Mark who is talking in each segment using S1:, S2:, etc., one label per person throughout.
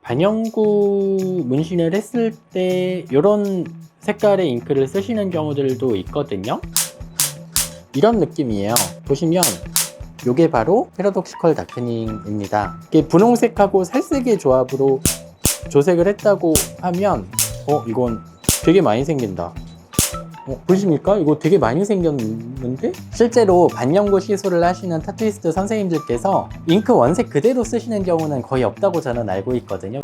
S1: 반영구 문신을 했을 때 이런 색깔의 잉크를 쓰시는 경우들도 있거든요. 이런 느낌이에요. 보시면 이게 바로 패러독시컬 다크닝입니다. 이게 분홍색하고 살색의 조합으로 조색을 했다고 하면 이건 되게 많이 생긴다. 보십니까? 이거 되게 많이 생겼는데? 실제로 반영구 시술을 하시는 타투이스트 선생님들께서 잉크 원색 그대로 쓰시는 경우는 거의 없다고 저는 알고 있거든요.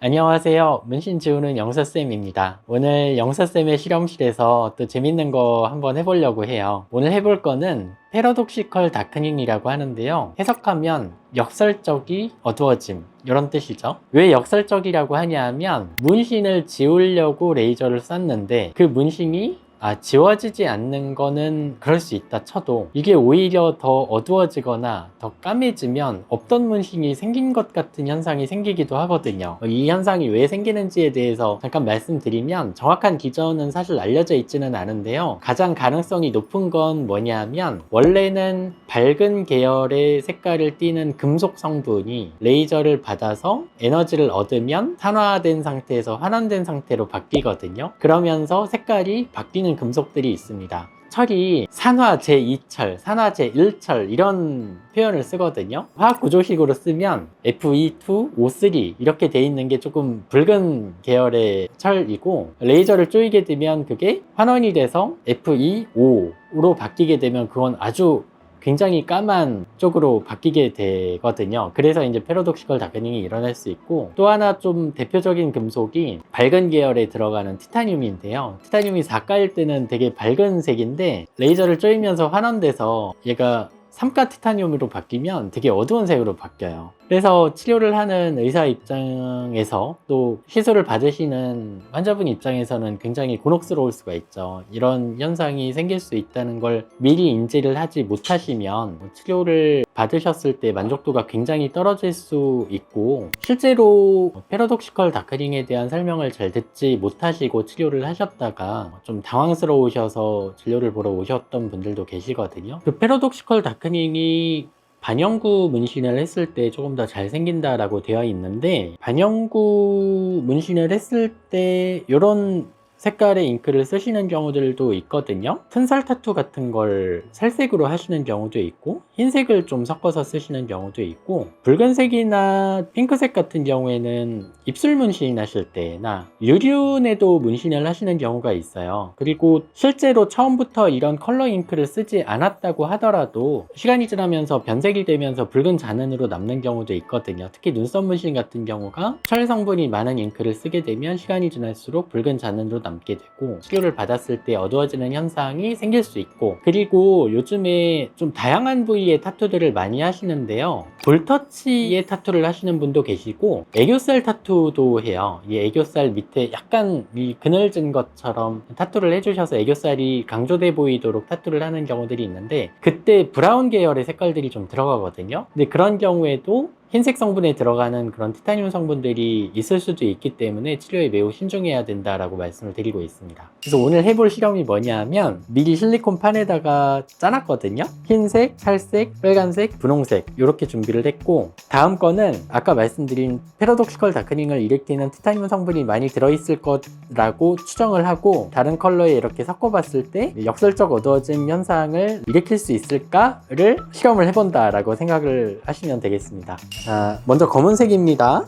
S1: 안녕하세요. 문신 지우는 영서쌤입니다. 오늘 영서쌤의 실험실에서 또 재밌는 거 한번 해보려고 해요. 오늘 해볼 거는 패러독시컬 다크닝이라고 하는데요. 해석하면 역설적이 어두워짐, 이런 뜻이죠. 왜 역설적이라고 하냐 하면 문신을 지우려고 레이저를 쐈는데 그 문신이 지워지지 않는 거는 그럴 수 있다 쳐도 이게 오히려 더 어두워지거나 더 까매지면 없던 문신이 생긴 것 같은 현상이 생기기도 하거든요. 이 현상이 왜 생기는지에 대해서 잠깐 말씀드리면 정확한 기전은 사실 알려져 있지는 않은데요. 가장 가능성이 높은 건 뭐냐 하면 원래는 밝은 계열의 색깔을 띠는 금속 성분이 레이저를 받아서 에너지를 얻으면 산화된 상태에서 환원된 상태로 바뀌거든요. 그러면서 색깔이 바뀌는 금속들이 있습니다. 철이 산화 제2철, 산화 제1철 이런 표현을 쓰거든요. 화학 구조식으로 쓰면 Fe2O3 이렇게 돼 있는 게 조금 붉은 계열의 철이고 레이저를 쪼이게 되면 그게 환원이 돼서 Fe5로 바뀌게 되면 그건 아주 굉장히 까만 쪽으로 바뀌게 되거든요. 그래서 이제 패러독시컬 다크닝이 일어날 수 있고 또 하나 좀 대표적인 금속이 밝은 계열에 들어가는 티타늄인데요. 티타늄이 4가일 때는 되게 밝은 색인데 레이저를 쪼이면서 환원돼서 얘가 삼가 티타늄으로 바뀌면 되게 어두운 색으로 바뀌어요. 그래서 치료를 하는 의사 입장에서 또 시술을 받으시는 환자분 입장에서는 굉장히 곤혹스러울 수가 있죠. 이런 현상이 생길 수 있다는 걸 미리 인지를 하지 못하시면 치료를 받으셨을 때 만족도가 굉장히 떨어질 수 있고 실제로 패러독시컬 다크닝에 대한 설명을 잘 듣지 못하시고 치료를 하셨다가 좀 당황스러우셔서 진료를 보러 오셨던 분들도 계시거든요. 그 패러독시컬 다크닝이 반영구 문신을 했을 때 조금 더 잘 생긴다라고 되어 있는데 반영구 문신을 했을 때 이런 색깔의 잉크를 쓰시는 경우들도 있거든요. 튼살 타투 같은 걸 살색으로 하시는 경우도 있고 흰색을 좀 섞어서 쓰시는 경우도 있고 붉은색이나 핑크색 같은 경우에는 입술 문신 하실 때나 유륜에도 문신을 하시는 경우가 있어요. 그리고 실제로 처음부터 이런 컬러 잉크를 쓰지 않았다고 하더라도 시간이 지나면서 변색이 되면서 붉은 잔흔으로 남는 경우도 있거든요. 특히 눈썹 문신 같은 경우가 철 성분이 많은 잉크를 쓰게 되면 시간이 지날수록 붉은 잔흔으로 남게 되고 치료를 받았을 때 어두워지는 현상이 생길 수 있고 그리고 요즘에 좀 다양한 부위의 타투들을 많이 하시는데요. 볼터치의 타투를 하시는 분도 계시고 애교살 타투도 해요. 이 애교살 밑에 약간 이 그늘진 것처럼 타투를 해주셔서 애교살이 강조돼 보이도록 타투를 하는 경우들이 있는데 그때 브라운 계열의 색깔들이 좀 들어가거든요. 근데 그런 경우에도 흰색 성분에 들어가는 그런 티타늄 성분들이 있을 수도 있기 때문에 치료에 매우 신중해야 된다라고 말씀을 드리고 있습니다. 그래서 오늘 해볼 실험이 뭐냐면 미리 실리콘 판에다가 짜놨거든요. 흰색, 살색, 빨간색, 분홍색 이렇게 준비를 했고 다음 거는 아까 말씀드린 패러독시컬 다크닝을 일으키는 티타늄 성분이 많이 들어있을 거라고 추정을 하고 다른 컬러에 이렇게 섞어봤을 때 역설적 어두워짐 현상을 일으킬 수 있을까를 실험을 해본다라고 생각을 하시면 되겠습니다. 자, 먼저 검은색입니다.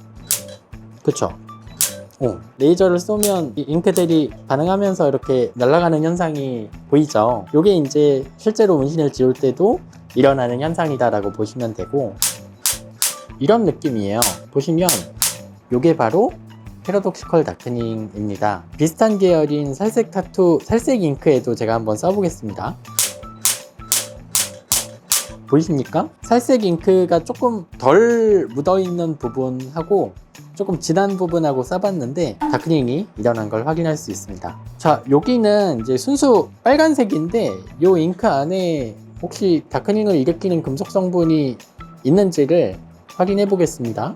S1: 그쵸? 레이저를 쏘면 이 잉크들이 반응하면서 이렇게 날아가는 현상이 보이죠? 이게 이제 실제로 문신을 지울 때도 일어나는 현상이다라고 보시면 되고 이런 느낌이에요. 보시면 이게 바로 패러독시컬 다크닝입니다. 비슷한 계열인 살색 타투, 살색 잉크에도 제가 한번 써보겠습니다. 보이십니까? 살색 잉크가 조금 덜 묻어있는 부분하고 조금 진한 부분하고 써봤는데 다크닝이 일어난 걸 확인할 수 있습니다. 자, 여기는 이제 순수 빨간색인데 이 잉크 안에 혹시 다크닝을 일으키는 금속 성분이 있는지를 확인해 보겠습니다.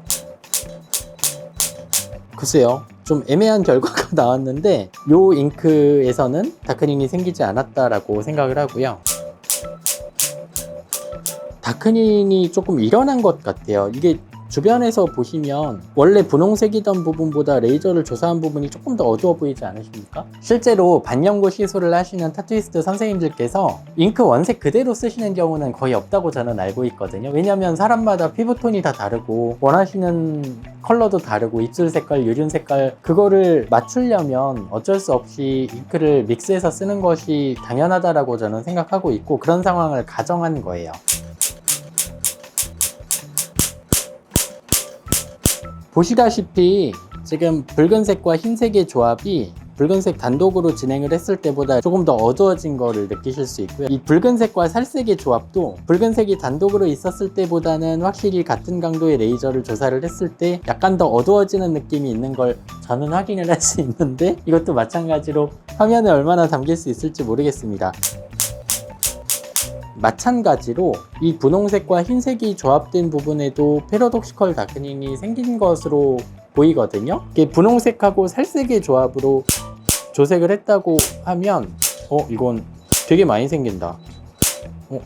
S1: 글쎄요, 좀 애매한 결과가 나왔는데 이 잉크에서는 다크닝이 생기지 않았다라고 생각을 하고요. 다크닝이 조금 일어난 것 같아요. 이게 주변에서 보시면 원래 분홍색이던 부분보다 레이저를 조사한 부분이 조금 더 어두워 보이지 않으십니까? 실제로 반영구 시술을 하시는 타투이스트 선생님들께서 잉크 원색 그대로 쓰시는 경우는 거의 없다고 저는 알고 있거든요. 왜냐면 사람마다 피부톤이 다 다르고 원하시는 컬러도 다르고 입술 색깔, 유륜 색깔 그거를 맞추려면 어쩔 수 없이 잉크를 믹스해서 쓰는 것이 당연하다라고 저는 생각하고 있고 그런 상황을 가정한 거예요. 보시다시피 지금 붉은색과 흰색의 조합이 붉은색 단독으로 진행을 했을 때보다 조금 더 어두워진 거를 느끼실 수 있고요. 이 붉은색과 살색의 조합도 붉은색이 단독으로 있었을 때보다는 확실히 같은 강도의 레이저를 조사를 했을 때 약간 더 어두워지는 느낌이 있는 걸 저는 확인을 할 수 있는데 이것도 마찬가지로 화면에 얼마나 담길 수 있을지 모르겠습니다. 마찬가지로 이 분홍색과 흰색이 조합된 부분에도 패러독시컬 다크닝이 생긴 것으로 보이거든요. 이게 분홍색하고 살색의 조합으로 조색을 했다고 하면 이건 되게 많이 생긴다.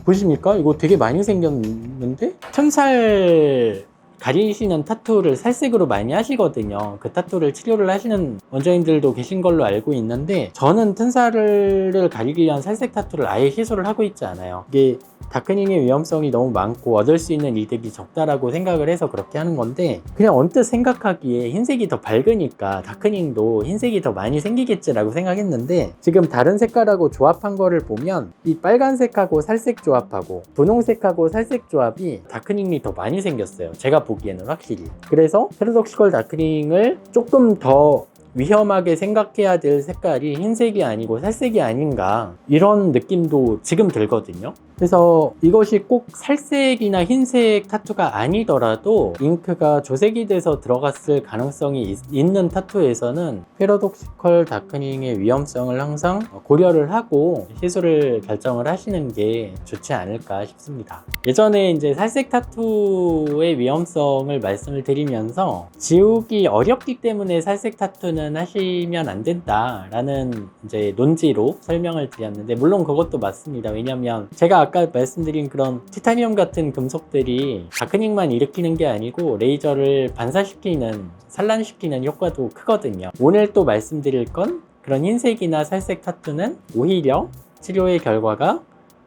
S1: 보십니까? 이거 되게 많이 생겼는데? 천살 가리시는 타투를 살색으로 많이 하시거든요. 그 타투를 치료를 하시는 원장님들도 계신 걸로 알고 있는데 저는 튼살을 가리기 위한 살색 타투를 아예 시술을 하고 있지 않아요. 이게 다크닝의 위험성이 너무 많고 얻을 수 있는 이득이 적다라고 생각을 해서 그렇게 하는 건데 그냥 언뜻 생각하기에 흰색이 더 밝으니까 다크닝도 흰색이 더 많이 생기겠지라고 생각했는데 지금 다른 색깔하고 조합한 거를 보면 이 빨간색하고 살색 조합하고 분홍색하고 살색 조합이 다크닝이 더 많이 생겼어요. 제가 보기에는 확실히. 그래서 패러독시컬 다크닝을 조금 더 위험하게 생각해야 될 색깔이 흰색이 아니고 살색이 아닌가 이런 느낌도 지금 들거든요. 그래서 이것이 꼭 살색이나 흰색 타투가 아니더라도 잉크가 조색이 돼서 들어갔을 가능성이 있는 타투에서는 패러독시컬 다크닝의 위험성을 항상 고려를 하고 시술을 결정을 하시는 게 좋지 않을까 싶습니다. 예전에 이제 살색 타투의 위험성을 말씀을 드리면서 지우기 어렵기 때문에 살색 타투는 하시면 안 된다라는 이제 논지로 설명을 드렸는데 물론 그것도 맞습니다. 왜냐면 제가 아까 말씀드린 그런 티타늄 같은 금속들이 다크닝만 일으키는 게 아니고 레이저를 반사시키는, 산란시키는 효과도 크거든요. 오늘 또 말씀드릴 건 그런 흰색이나 살색 타투는 오히려 치료의 결과가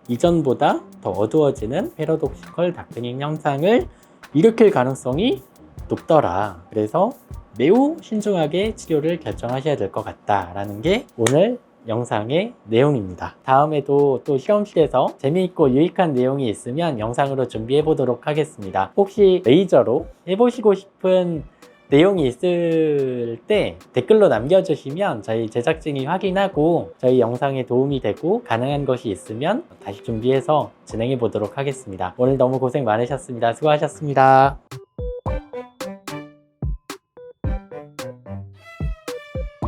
S1: 이전보다 더 어두워지는 패러독시컬 다크닝 현상을 일으킬 가능성이 높더라. 그래서 매우 신중하게 치료를 결정하셔야 될 것 같다라는 게 오늘 영상의 내용입니다. 다음에도 또 실험실에서 재미있고 유익한 내용이 있으면 영상으로 준비해 보도록 하겠습니다. 혹시 레이저로 해보시고 싶은 내용이 있을 때 댓글로 남겨주시면 저희 제작진이 확인하고 저희 영상에 도움이 되고 가능한 것이 있으면 다시 준비해서 진행해 보도록 하겠습니다. 오늘 너무 고생 많으셨습니다. 수고하셨습니다.